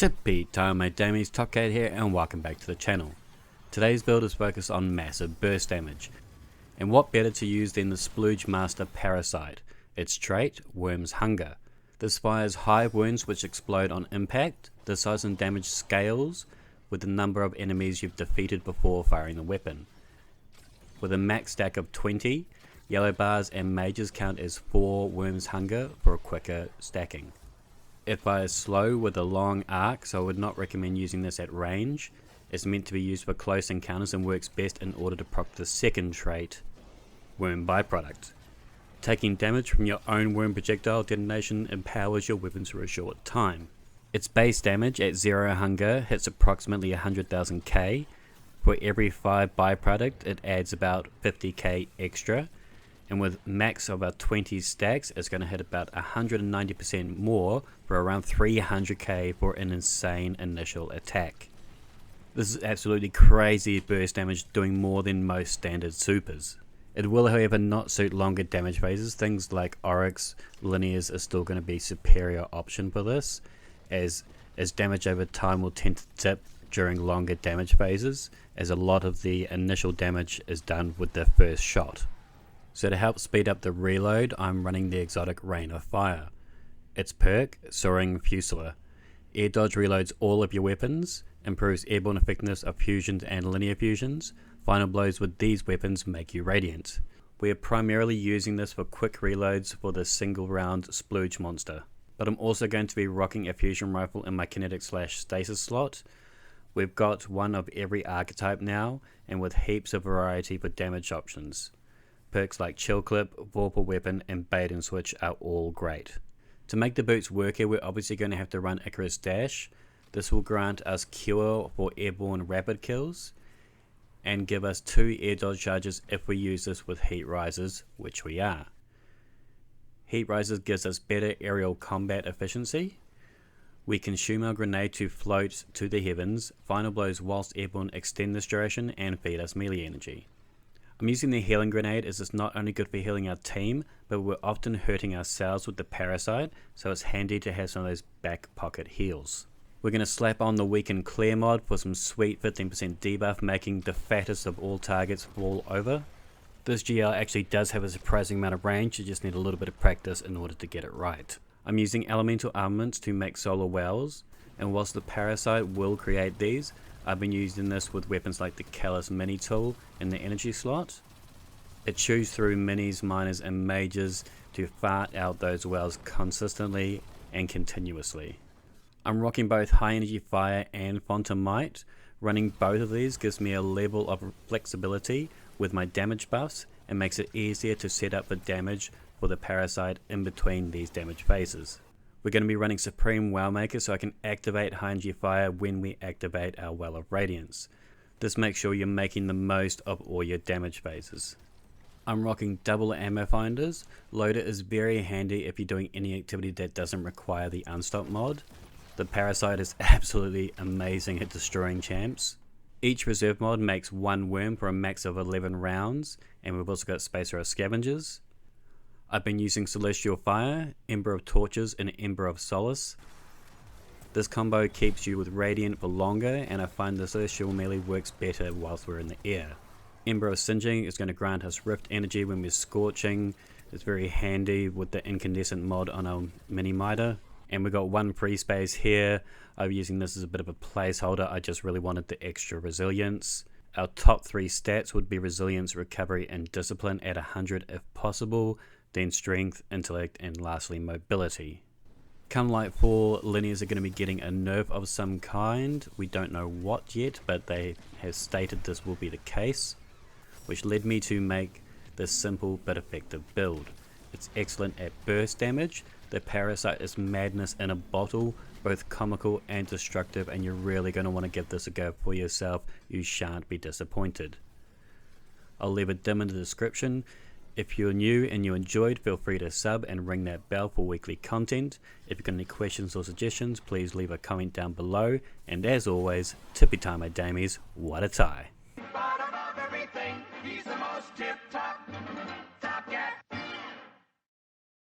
Tippy time, my damies, Topcat here, and welcome back to the channel. Today's build is focused on massive burst damage, and what better to use than the Splooge Master Parasite. Its trait, Worm's Hunger. This fires hive wounds which explode on impact. The size and damage scales with the number of enemies you've defeated before firing the weapon. With a max stack of 20, yellow bars and mages count as 4 Worm's Hunger for a quicker stacking. It fires slow with a long arc, so I would not recommend using this at range. It's meant to be used for close encounters and works best in order to proc the second trait, Worm Byproduct. Taking damage from your own worm projectile detonation empowers your weapons for a short time. Its base damage at 0 hunger hits approximately 100,000k. For every 5 byproduct it adds about 50k extra, and with max of about 20 stacks it's going to hit about 190% more for around 300k for an insane initial attack. This is absolutely crazy burst damage, doing more than most standard supers. It will however not suit longer damage phases. Things like Oryx, Linears are still going to be superior option for this, as damage over time will tend to dip during longer damage phases, as a lot of the initial damage is done with the first shot. So to help speed up the reload, I'm running the exotic Rain of Fire. Its perk, Soaring Fusilier. Air dodge reloads all of your weapons, improves airborne effectiveness of fusions and linear fusions. Final blows with these weapons make you radiant. We are primarily using this for quick reloads for the single round Splooge monster, but I'm also going to be rocking a fusion rifle in my kinetic / stasis slot. We've got one of every archetype now, and with heaps of variety for damage options. Perks like Chill Clip, Vorpal Weapon and Bait and Switch are all great. To make the boots work here, we're obviously going to have to run Icarus Dash. This will grant us Cure for airborne rapid kills, and give us 2 air dodge charges if we use this with Heat Rises, which we are. Heat Rises gives us better aerial combat efficiency. We consume our grenade to float to the heavens. Final blows whilst airborne extend this duration and feed us melee energy. I'm using the healing grenade as it's not only good for healing our team, but we're often hurting ourselves with the parasite, so it's handy to have some of those back pocket heals. We're going to slap on the Weaken Clear mod for some sweet 15% debuff, making the fattest of all targets fall over. This GL actually does have a surprising amount of range, you just need a little bit of practice in order to get it right. I'm using elemental armaments to make solar wells, and whilst the parasite will create these, I've been using this with weapons like the Callus mini tool in the energy slot. It chews through minis, miners and mages to fart out those wells consistently and continuously. I'm rocking both high energy fire and Phantom Might. Running both of these gives me a level of flexibility with my damage buffs and makes it easier to set up for damage for the parasite in between these damage phases. We're going to be running Supreme Well Maker so I can activate high energy fire when we activate our Well of Radiance. This makes sure you're making the most of all your damage phases. I'm rocking double ammo finders. Loader is very handy if you're doing any activity that doesn't require the Unstop mod. The parasite is absolutely amazing at destroying champs. Each reserve mod makes 1 worm for a max of 11 rounds, and we've also got space for our scavengers. I've been using Celestial Fire, Ember of Torches and Ember of Solace. This combo keeps you with Radiant for longer, and I find the Celestial melee works better whilst we're in the air. Ember of Singeing is going to grant us Rift energy when we're scorching. It's very handy with the Incandescent mod on our mini miter. And we've got 1 free space here. I'm using this as a bit of a placeholder. I just really wanted the extra resilience. Our top 3 stats would be Resilience, Recovery and Discipline at 100 if possible. Then Strength, Intellect and lastly Mobility. Come Lightfall, Linears are going to be getting a nerf of some kind. We don't know what yet, but they have stated this will be the case, which led me to make this simple but effective build. It's excellent at burst damage. The parasite is madness in a bottle, both comical and destructive, and you're really going to want to give this a go for yourself. You shan't be disappointed. I'll leave a dim in the description. If you're new and you enjoyed, feel free to sub and ring that bell for weekly content. If you've got any questions or suggestions, please leave a comment down below. And as always, tippy time my damies, what a tie.